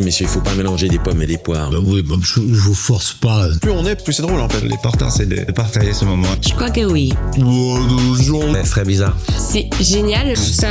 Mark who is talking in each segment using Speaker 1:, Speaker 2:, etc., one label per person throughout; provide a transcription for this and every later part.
Speaker 1: Messieurs, il faut pas mélanger des pommes et des poires.
Speaker 2: Oui, je vous force pas.
Speaker 3: Plus on est, plus c'est drôle en fait.
Speaker 4: L'important c'est de partager ce moment.
Speaker 5: Je crois que oui.
Speaker 1: C'est très bizarre.
Speaker 5: C'est génial. Ça,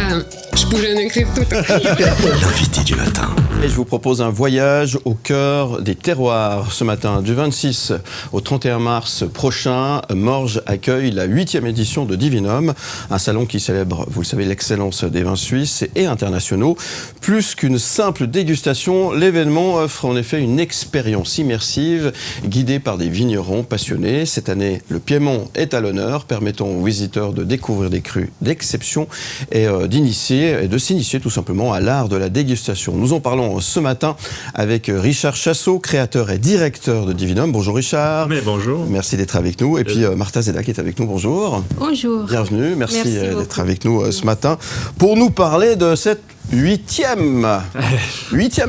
Speaker 5: je pourrais en écrire tout.
Speaker 1: L'invité du matin.
Speaker 3: Et je vous propose un voyage au cœur des terroirs ce matin. Du 26 au 31 mars prochain, Morges accueille la 8e édition de Divinum, un salon qui célèbre, vous le savez, l'excellence des vins suisses et internationaux. Plus qu'une simple dégustation, l'événement offre en effet une expérience immersive guidée par des vignerons passionnés. Cette année, le Piémont est à l'honneur, permettant aux visiteurs de découvrir des crus d'exception et de s'initier tout simplement à l'art de la dégustation. Nous en parlons ce matin avec Richard Chassot, créateur et directeur de Divinum. Bonjour Richard.
Speaker 4: Mais bonjour.
Speaker 3: Merci d'être avec nous. Et puis Martha Zeda qui est avec nous. Bonjour.
Speaker 5: Bonjour.
Speaker 3: Bienvenue. Merci d'être avec nous ce
Speaker 5: Merci.
Speaker 3: matin pour nous parler de cette 8e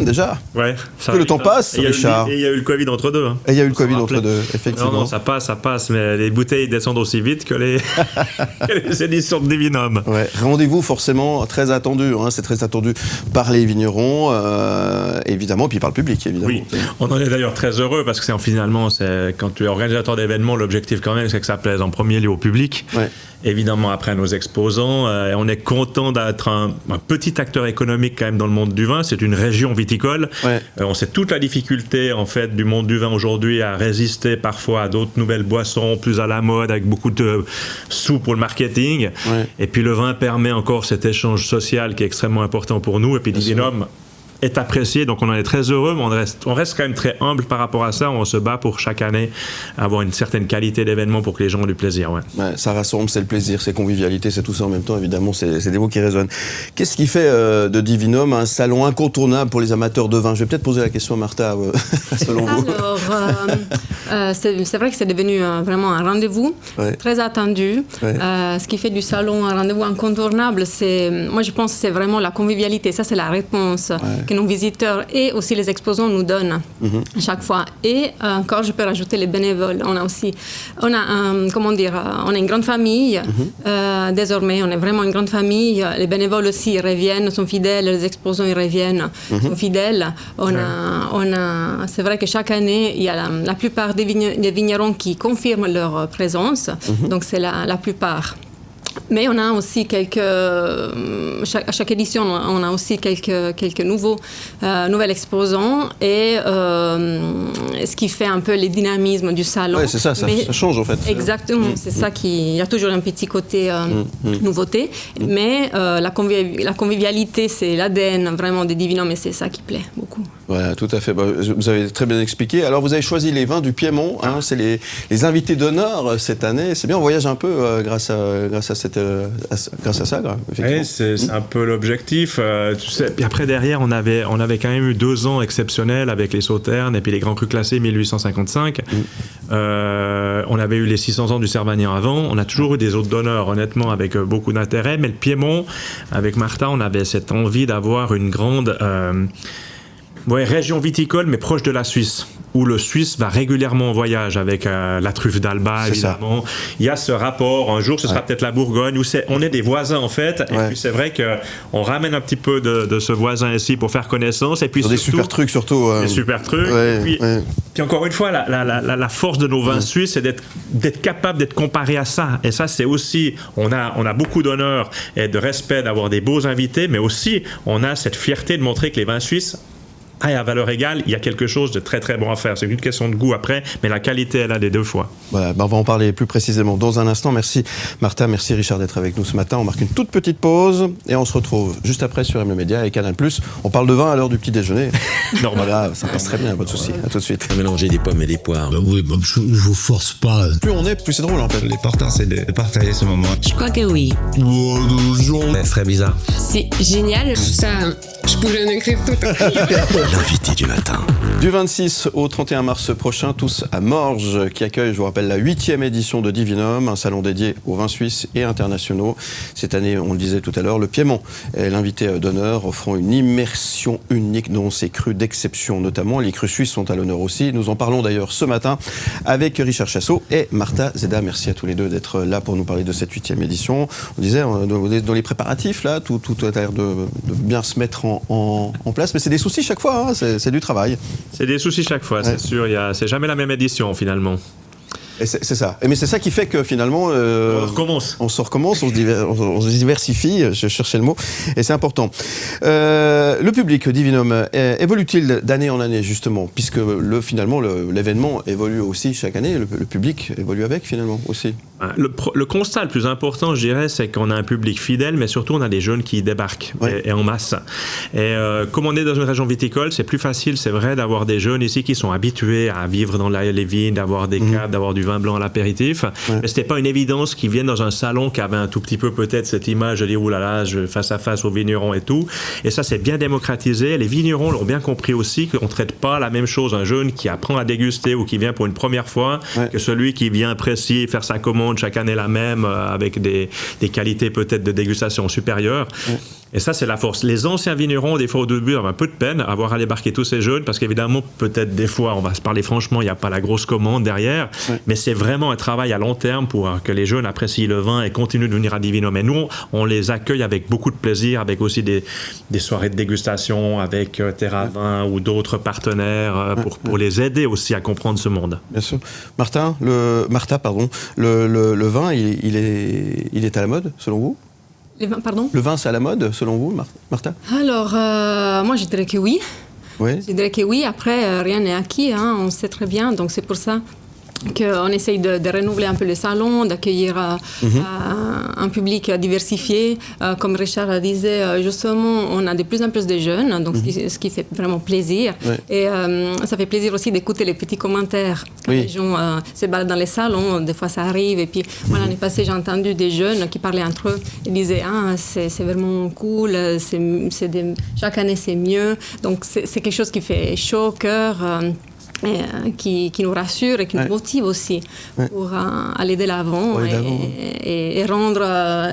Speaker 3: déjà.
Speaker 4: Ouais.
Speaker 3: Que le temps passe, Richard.
Speaker 4: Et il y a eu le Covid entre deux.
Speaker 3: Et il y a eu le Covid entre deux, effectivement.
Speaker 4: Non, ça passe, mais les bouteilles descendent aussi vite que les éditions de Divinum.
Speaker 3: Ouais, rendez-vous forcément très attendu, c'est très attendu par les vignerons, évidemment, et puis par le public, évidemment.
Speaker 4: Oui, on en est d'ailleurs très heureux parce que finalement, quand tu es organisateur d'événements, l'objectif quand même, c'est que ça plaise en premier lieu au public. Ouais. Évidemment, après nos exposants, on est content d'être un petit acteur économique quand même dans le monde du vin. C'est une région viticole. Ouais. On sait toute la difficulté en fait du monde du vin aujourd'hui à résister parfois à d'autres nouvelles boissons plus à la mode avec beaucoup de sous pour le marketing. Ouais. Et puis le vin permet encore cet échange social qui est extrêmement important pour nous. Et puis Divinum est apprécié, donc on en est très heureux, mais on reste quand même très humble par rapport à ça. On se bat pour chaque année avoir une certaine qualité d'événement pour que les gens aient du plaisir. Ouais.
Speaker 3: Ouais, ça rassemble, c'est le plaisir, c'est convivialité, c'est tout ça en même temps, évidemment, c'est des mots qui résonnent. Qu'est-ce qui fait de Divinum un salon incontournable pour les amateurs de vin? Je vais peut-être poser la question à Martha, selon vous.
Speaker 5: Alors, c'est vrai que c'est devenu vraiment un rendez-vous très attendu. Ouais. Ce qui fait du salon un rendez-vous incontournable, moi je pense que c'est vraiment la convivialité. Ça, c'est la réponse que nos visiteurs et aussi les exposants nous donnent à chaque fois. Et encore, je peux rajouter les bénévoles. On a une grande famille. Désormais, on est vraiment une grande famille. Les bénévoles aussi ils reviennent, sont fidèles. Les exposants ils reviennent, sont fidèles. C'est vrai que chaque année, il y a la plupart des vignerons qui confirment leur présence. Donc, c'est la plupart. Mais on a aussi à chaque édition, on a aussi quelques nouvelles exposants et ce qui fait un peu le dynamisme du salon.
Speaker 3: Oui, c'est ça change en fait.
Speaker 5: Exactement, c'est ça il y a toujours un petit côté nouveauté, mais la convivialité, c'est l'ADN vraiment des Divinum et c'est ça qui plaît beaucoup.
Speaker 3: Voilà, tout à fait. Vous avez très bien expliqué. Alors, vous avez choisi les vins du Piémont. C'est les invités d'honneur cette année. C'est bien, on voyage un peu grâce à ça, effectivement.
Speaker 4: Oui, c'est un peu l'objectif. Tu sais, puis après, derrière, on avait quand même eu 2 ans exceptionnels avec les Sauternes et puis les Grands Crus classés 1855. On avait eu les 600 ans du Cervagnan avant. On a toujours eu des hôtes d'honneur, honnêtement, avec beaucoup d'intérêt. Mais le Piémont, avec Martha, on avait cette envie d'avoir une grande... région viticole, mais proche de la Suisse, où le Suisse va régulièrement en voyage avec la truffe d'Alba, évidemment. Il y a ce rapport, un jour ce sera peut-être la Bourgogne, où on est des voisins en fait, et puis c'est vrai qu'on ramène un petit peu de ce voisin ici pour faire connaissance, et puis surtout,
Speaker 3: des super trucs surtout.
Speaker 4: Des super trucs, puis encore une fois, la force de nos vins suisses, c'est d'être capable d'être comparé à ça, et ça c'est aussi, on a beaucoup d'honneur et de respect d'avoir des beaux invités, mais aussi on a cette fierté de montrer que les vins suisses à valeur égale, il y a quelque chose de très très bon à faire. C'est une question de goût après, mais la qualité, elle a des 2 fois.
Speaker 3: Voilà, on va en parler plus précisément dans un instant. Merci Martha, merci Richard d'être avec nous ce matin. On marque une toute petite pause et on se retrouve juste après sur M Média et Canal+. On parle de vin à l'heure du petit déjeuner. Normal. Voilà, ça passe très bien, pas de souci. À tout de suite.
Speaker 1: Mélanger des pommes et des poires.
Speaker 2: Oui, je vous force pas.
Speaker 3: Plus on est, plus c'est drôle en fait.
Speaker 4: L'important, c'est de partager ce moment.
Speaker 5: Je crois que oui.
Speaker 1: C'est très bizarre.
Speaker 5: C'est génial. Ça, je pourrais en écrire tout.
Speaker 1: L'invité du matin.
Speaker 3: Du 26 au 31 mars prochain, tous à Morges, qui accueille, je vous rappelle, la 8e édition de Divinum, un salon dédié aux vins suisses et internationaux. Cette année, on le disait tout à l'heure, le Piémont est l'invité d'honneur, offrant une immersion unique dont ces crus d'exception notamment. Les crus suisses sont à l'honneur aussi. Nous en parlons d'ailleurs ce matin avec Richard Chassot et Martha Zeda. Merci à tous les deux d'être là pour nous parler de cette 8e édition. On disait, dans les préparatifs, là, tout a l'air de bien se mettre en place. Mais c'est des soucis chaque fois, hein, c'est du travail.
Speaker 4: C'est des soucis chaque fois, c'est sûr. C'est jamais la même édition finalement.
Speaker 3: Et c'est ça. Mais c'est ça qui fait que finalement...
Speaker 4: on recommence.
Speaker 3: On se diversifie, je cherchais le mot, et c'est important. Le public Divinum évolue-t-il d'année en année, justement, puisque finalement l'événement évolue aussi chaque année, le public évolue avec finalement aussi.
Speaker 4: Le constat le plus important, je dirais, c'est qu'on a un public fidèle, mais surtout on a des jeunes qui débarquent et en masse. Et comme on est dans une région viticole, c'est plus facile, c'est vrai, d'avoir des jeunes ici qui sont habitués à vivre dans les vignes, d'avoir des caves, d'avoir du vin blanc à l'apéritif. Mais c'était pas une évidence qu'ils viennent dans un salon qui avait un tout petit peu peut-être cette image de dire oulala, je face à face aux vignerons et tout. Et ça, c'est bien démocratisé. Les vignerons l'ont bien compris aussi qu'on traite pas la même chose un jeune qui apprend à déguster ou qui vient pour une première fois que celui qui vient apprécier, faire sa commande chaque année la même avec des qualités peut-être de dégustation supérieures. Et ça, c'est la force. Les anciens vignerons, des fois au début, avaient un peu de peine à voir à débarquer tous ces jeunes, parce qu'évidemment, peut-être des fois, on va se parler franchement, il n'y a pas la grosse commande derrière, mais c'est vraiment un travail à long terme pour que les jeunes apprécient le vin et continuent de venir à Divinum. Et nous, on les accueille avec beaucoup de plaisir, avec aussi des soirées de dégustation, avec Terra Vin ou d'autres partenaires, pour les aider aussi à comprendre ce monde.
Speaker 3: Bien sûr. Martha, le vin, il est à la mode, selon vous ? Le vin, c'est à la mode, selon vous, Martha ?
Speaker 5: Alors, moi, je dirais que oui. Je dirais que oui. Après, rien n'est acquis, hein, on sait très bien. Donc, c'est pour ça qu'on essaye de renouveler un peu le salon, d'accueillir un public diversifié. Comme Richard disait, justement, on a de plus en plus de jeunes, donc ce qui fait vraiment plaisir. Et ça fait plaisir aussi d'écouter les petits commentaires. Quand les gens se baladent dans les salons, des fois ça arrive. Et puis, moi, l'année passée, j'ai entendu des jeunes qui parlaient entre eux. Ils disaient, c'est vraiment cool, chaque année c'est mieux. Donc, c'est quelque chose qui fait chaud au cœur. Qui nous rassure et qui nous motive aussi pour aller de l'avant et rendre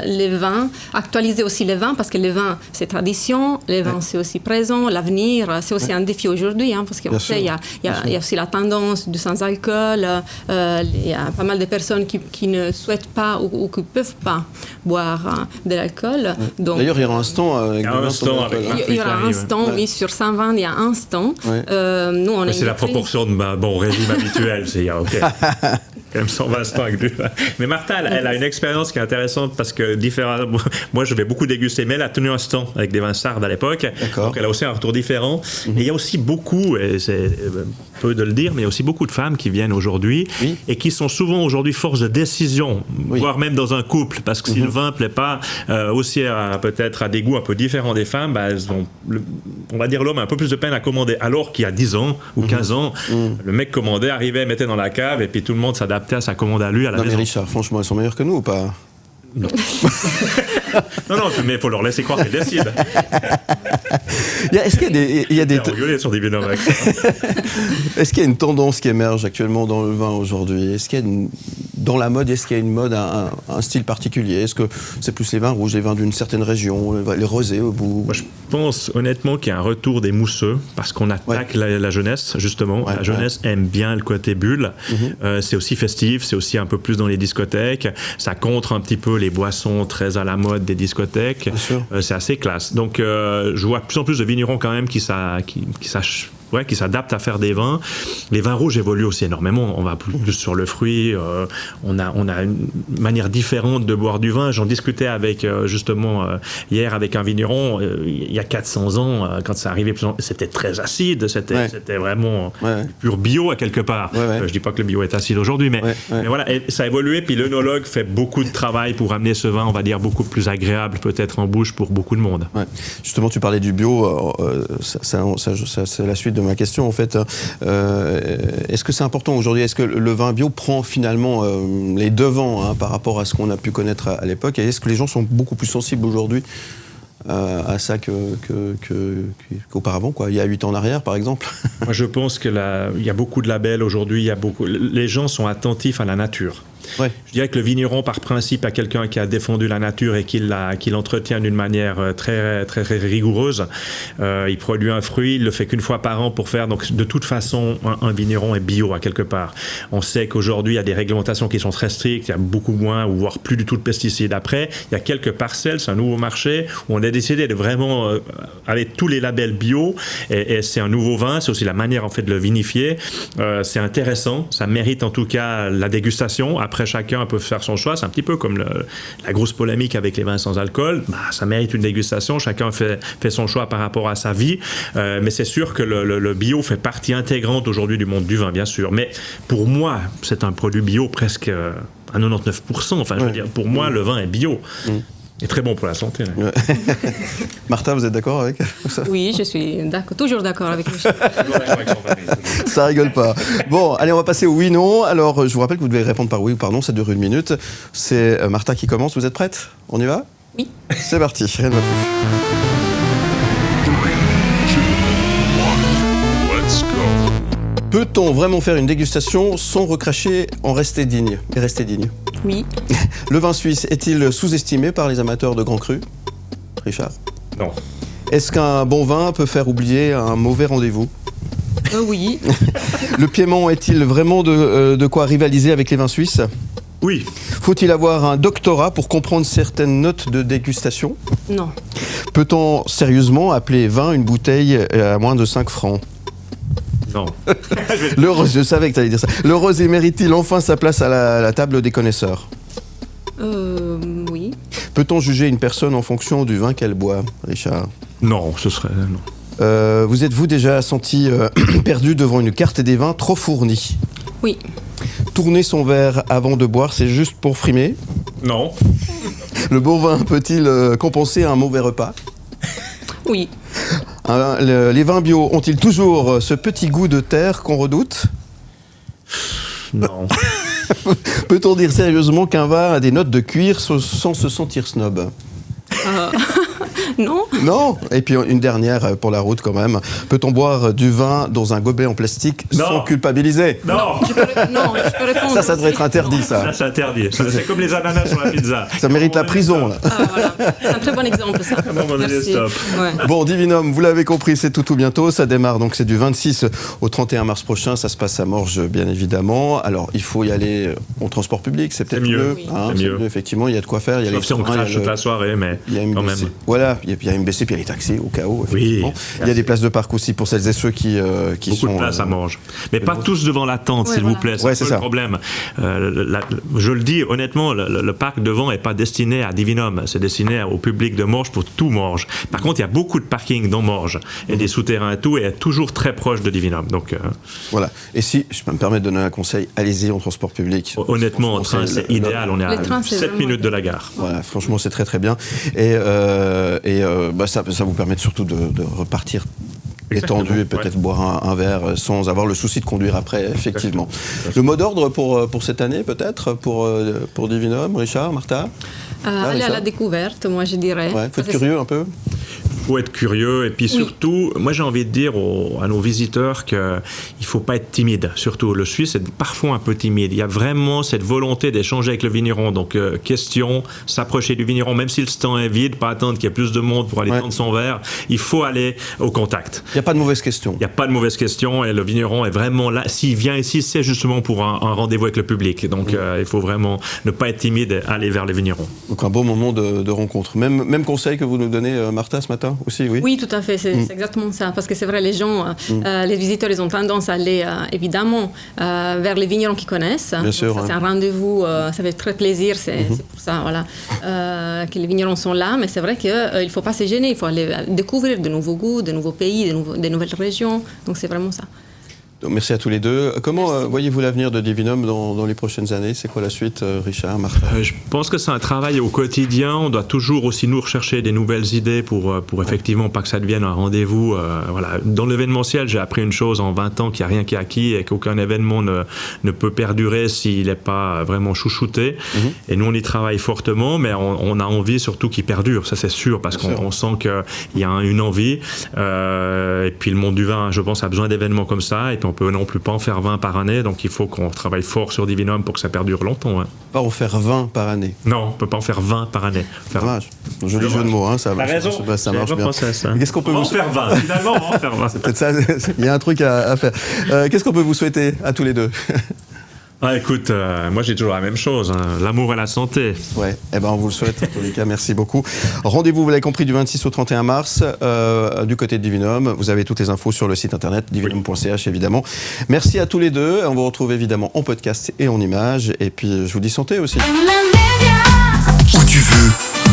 Speaker 5: les vins, actualiser aussi les vins, parce que les vins c'est tradition, les vins c'est aussi présent, l'avenir c'est aussi un défi aujourd'hui, hein, parce qu'on sait il y a aussi la tendance du sans-alcool, il y a pas mal de personnes qui ne souhaitent pas ou qui ne peuvent pas boire de l'alcool. Donc,
Speaker 3: d'ailleurs il y aura un stand
Speaker 5: il y aura un stand, oui, sur Saint-Vin il y a un stand. Nous, on
Speaker 4: c'est la proportion de ma régime habituel, c'est OK. Quand même 120 stands. Mais Martha, elle a une expérience qui est intéressante parce que moi je vais beaucoup déguster, mais elle a tenu un stand avec des vins sardes à l'époque. Donc elle a aussi un retour différent. Et il y a aussi beaucoup, et c'est peu de le dire, mais il y a aussi beaucoup de femmes qui viennent aujourd'hui et qui sont souvent aujourd'hui force de décision, voire même dans un couple, parce que si le vin ne plaît pas aussi peut-être à des goûts un peu différents des femmes, elles ont, on va dire, l'homme a un peu plus de peine à commander, alors qu'il y a 10 ans ou 15 ans, le mec commandait, arrivait, mettait dans la cave et puis tout le monde s'adaptait à sa commande à lui à la maison.
Speaker 3: Mais Richard, franchement, elles sont meilleures que nous ou pas ?
Speaker 4: Non. non, mais il faut leur laisser croire qu'ils décident.
Speaker 3: Est-ce qu'il y a des
Speaker 4: sur des binômes avec ça.
Speaker 3: Est-ce qu'il y a une tendance qui émerge actuellement dans le vin aujourd'hui ? Est-ce qu'il y a dans la mode, est-ce qu'il y a une mode, un style particulier ? Est-ce que c'est plus les vins rouges, les vins d'une certaine région, les rosés au bout ?
Speaker 4: Moi, je pense honnêtement qu'il y a un retour des mousseux, parce qu'on attaque la jeunesse, justement. La jeunesse aime bien le côté bulle. C'est aussi festif, c'est aussi un peu plus dans les discothèques. Ça contre un petit peu les boissons très à la mode des discothèques. C'est assez classe. Donc, je vois de plus en plus de vignerons quand même qui s'adaptent à faire des vins. Les vins rouges évoluent aussi énormément. On va plus sur le fruit. On a une manière différente de boire du vin. J'en discutais avec justement hier avec un vigneron. Il y a 400 ans, quand ça arrivait, c'était très acide. C'était vraiment pur bio à quelque part. Je dis pas que le bio est acide aujourd'hui, mais voilà. Et ça a évolué. Puis l'œnologue fait beaucoup de travail pour amener ce vin, on va dire, beaucoup plus agréable peut-être en bouche pour beaucoup de monde.
Speaker 3: Justement, tu parlais du bio. C'est la suite de ma question en fait. Est-ce que c'est important aujourd'hui ? Est-ce que le vin bio prend finalement les devants par rapport à ce qu'on a pu connaître à l'époque ? Et est-ce que les gens sont beaucoup plus sensibles aujourd'hui à ça qu'auparavant, il y a 8 ans en arrière par exemple ?
Speaker 4: Moi je pense qu'il y a beaucoup de labels aujourd'hui, les gens sont attentifs à la nature.
Speaker 3: Ouais.
Speaker 4: Je dirais que le vigneron, par principe, a quelqu'un qui a défendu la nature et qui l'entretient d'une manière très, très, très rigoureuse. Il produit un fruit, il le fait qu'une fois par an pour faire. Donc, de toute façon, un vigneron est bio à quelque part. On sait qu'aujourd'hui, il y a des réglementations qui sont très strictes, il y a beaucoup moins, ou voire plus du tout de pesticides. Après, il y a quelques parcelles, c'est un nouveau marché, où on a décidé de vraiment aller tous les labels bio, et c'est un nouveau vin, c'est aussi la manière en fait de le vinifier. C'est intéressant, ça mérite en tout cas la dégustation. Après, chacun peut faire son choix. C'est un petit peu comme la grosse polémique avec les vins sans alcool. Ça mérite une dégustation. Chacun fait son choix par rapport à sa vie. Mais c'est sûr que le bio fait partie intégrante aujourd'hui du monde du vin, bien sûr. Mais pour moi, c'est un produit bio presque à 99%. Enfin, je veux dire, pour moi, le vin est bio. Et très bon pour la santé.
Speaker 3: Ouais. Martha, vous êtes d'accord avec ça?
Speaker 5: Oui, je suis toujours d'accord avec Michel.
Speaker 3: Ça rigole pas. Bon, allez, on va passer au oui-non. Alors, je vous rappelle que vous devez répondre par oui ou par non, ça dure 1 minute. C'est Martha qui commence, vous êtes prête? On y va?
Speaker 5: Oui.
Speaker 3: C'est parti, rien ne va plus. Peut-on vraiment faire une dégustation sans recracher et rester digne?
Speaker 5: Oui.
Speaker 3: Le vin suisse est-il sous-estimé par les amateurs de grands crus? Richard?
Speaker 4: Non.
Speaker 3: Est-ce qu'un bon vin peut faire oublier un mauvais rendez-vous?
Speaker 5: Oui.
Speaker 3: Le Piémont est-il vraiment de quoi rivaliser avec les vins suisses?
Speaker 4: Oui.
Speaker 3: Faut-il avoir un doctorat pour comprendre certaines notes de dégustation?
Speaker 5: Non.
Speaker 3: Peut-on sérieusement appeler vin une bouteille à moins de 5 francs?
Speaker 4: Non.
Speaker 3: Je savais que tu allais dire ça. Le rosé mérite-t-il enfin sa place à la table des connaisseurs?
Speaker 5: Oui.
Speaker 3: Peut-on juger une personne en fonction du vin qu'elle boit, Richard?
Speaker 4: Non, ce serait... non.
Speaker 3: Vous êtes-vous déjà senti perdu devant une carte des vins trop fournie?
Speaker 5: Oui.
Speaker 3: Tourner son verre avant de boire, c'est juste pour frimer?
Speaker 4: Non.
Speaker 3: Le bon vin peut-il compenser un mauvais repas?
Speaker 5: Oui.
Speaker 3: Les vins bio ont-ils toujours ce petit goût de terre qu'on redoute?
Speaker 4: Non.
Speaker 3: Peut-on dire sérieusement qu'un vin a des notes de cuir sans se sentir snob?
Speaker 5: Non.
Speaker 3: Non. Et puis une dernière pour la route quand même. Peut-on boire du vin dans un gobelet en plastique sans culpabiliser?
Speaker 4: Non.
Speaker 5: Je peux répondre.
Speaker 3: Ça devrait être interdit, ça.
Speaker 4: Ça, c'est interdit. C'est comme les ananas sur la pizza.
Speaker 3: Ça mérite la prison, là.
Speaker 5: Voilà. C'est un très bon exemple, ça. Merci.
Speaker 4: Stop.
Speaker 5: Ouais.
Speaker 3: Bon, Divinum, vous l'avez compris, c'est tout bientôt. Ça démarre, donc c'est du 26 au 31 mars prochain. Ça se passe à Morges, bien évidemment. Alors, il faut y aller en transport public, c'est peut-être mieux.
Speaker 4: Oui.
Speaker 3: C'est mieux. Effectivement, il y a de quoi faire. Il y a
Speaker 4: Sauf si on crache toute la soirée, mais quand même.
Speaker 3: Voilà, il y a MBC, puis il y a les taxis, au cas où, effectivement.
Speaker 4: Oui,
Speaker 3: il y a des places de parc aussi pour celles et ceux qui
Speaker 4: beaucoup
Speaker 3: sont...
Speaker 4: de places à Morges. Mais pas tous devant la tente, s'il vous plaît.
Speaker 3: Ouais,
Speaker 4: c'est le problème. Je le dis honnêtement, le parc devant n'est pas destiné à Divinum. C'est destiné au public de Morges pour tout Morges. Par contre, il y a beaucoup de parking dans Morges et des souterrains et tout, et est toujours très proche de Divinum. Donc,
Speaker 3: voilà. Et si je peux me permettre de donner un conseil, allez-y en transport public.
Speaker 4: Honnêtement, en train, c'est idéal. On est à 7 minutes de la gare.
Speaker 3: Voilà, franchement, c'est très très bien. Et ça vous permet surtout de repartir étendu et peut-être boire un verre sans avoir le souci de conduire après, effectivement. Le mot d'ordre pour cette année, peut-être, pour Divinum, Richard, Martha?
Speaker 5: Aller à la découverte, moi je dirais.
Speaker 3: Ouais, faut être curieux un peu.
Speaker 4: Il faut être curieux et puis surtout, moi j'ai envie de dire à nos visiteurs qu'il ne faut pas être timide. Surtout le Suisse est parfois un peu timide. Il y a vraiment cette volonté d'échanger avec le vigneron. Donc question, s'approcher du vigneron, même si le stand est vide, pas attendre qu'il y ait plus de monde pour aller tendre son verre. Il faut aller au contact.
Speaker 3: Il n'y a pas de mauvaise question.
Speaker 4: Il n'y a pas de mauvaise question et le vigneron est vraiment là. S'il vient ici, c'est justement pour un rendez-vous avec le public. Donc il faut vraiment ne pas être timide et aller vers les vignerons.
Speaker 3: Donc un beau moment de rencontre. Même conseil que vous nous donnez, Martha, ce matin aussi, oui?
Speaker 5: Oui, tout à fait, c'est exactement ça. Parce que c'est vrai, les gens, les visiteurs, ils ont tendance à aller évidemment vers les vignerons qu'ils connaissent.
Speaker 3: Bien sûr.
Speaker 5: Ça, c'est un rendez-vous, ça fait très plaisir, c'est pour ça que les vignerons sont là. Mais c'est vrai qu'il ne faut pas se gêner, il faut aller découvrir de nouveaux goûts, de nouveaux pays, de nouvelles régions. Donc c'est vraiment ça.
Speaker 3: Donc, merci à tous les deux. Comment voyez-vous l'avenir de Divinum dans les prochaines années? C'est quoi la suite, Richard, Martha?
Speaker 4: Je pense que c'est un travail au quotidien. On doit toujours aussi nous rechercher des nouvelles idées pour effectivement pas que ça devienne un rendez-vous. Voilà. Dans l'événementiel, j'ai appris une chose en 20 ans, qu'il n'y a rien qui est acquis et qu'aucun événement ne peut perdurer s'il n'est pas vraiment chouchouté. Et nous, on y travaille fortement, mais on a envie surtout qu'il perdure, ça c'est sûr, parce qu'on sent qu'il y a une envie. Et puis le monde du vin, je pense, a besoin d'événements comme ça. Et puis mais on peut non plus pas en faire 20 par année, donc il faut qu'on travaille fort sur Divinum pour que ça perdure longtemps. Hein.
Speaker 3: Pas en faire 20 par année.
Speaker 4: Non, on peut pas en faire 20 par année.
Speaker 3: Dommage. Joli jeu de mots, hein, ça
Speaker 4: T'as raison.
Speaker 3: ça marche bien.
Speaker 4: Ça.
Speaker 3: Qu'est-ce qu'on peut
Speaker 4: on va en faire 20, finalement on va en faire 20.
Speaker 3: C'est peut-être ça, il y a un truc à faire. Qu'est-ce qu'on peut vous souhaiter à tous les deux?
Speaker 4: Écoute, moi j'ai toujours la même chose, hein, l'amour et la santé.
Speaker 3: Ouais, on vous le souhaite en tous les cas, merci beaucoup. Rendez-vous, vous l'avez compris, du 26 au 31 mars, du côté de Divinum. Vous avez toutes les infos sur le site internet, divinum.ch évidemment. Merci à tous les deux, on vous retrouve évidemment en podcast et en images, et puis je vous dis santé aussi.
Speaker 6: Où tu veux.